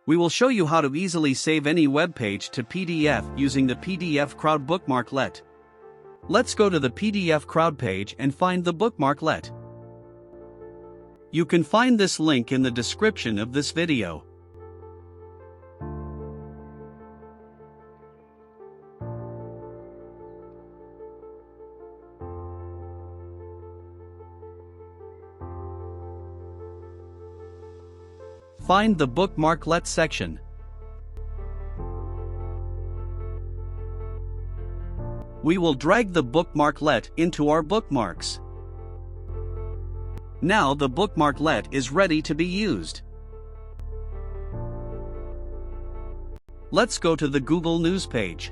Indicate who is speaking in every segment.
Speaker 1: We will show you how to easily save any web page to PDF using the PDF Crowd Bookmarklet. Let's go to the PDF Crowd page and find the Bookmarklet. You can find this link in the description of this video. Find the Bookmarklet section. We will drag the Bookmarklet into our bookmarks. Now the Bookmarklet is ready to be used. Let's go to the Google News page.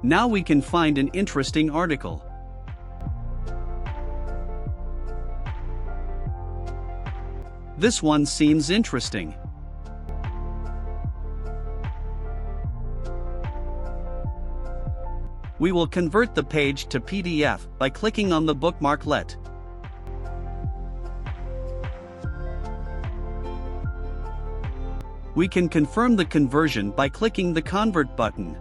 Speaker 1: Now we can find an interesting article. This one seems interesting. We will convert the page to PDF by clicking on the Bookmarklet. We can confirm the conversion by clicking the Convert button.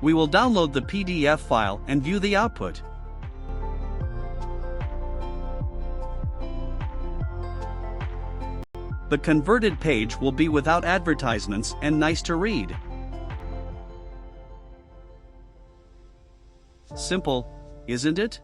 Speaker 1: We will download the PDF file and view the output. The converted page will be without advertisements and nice to read. Simple, isn't it?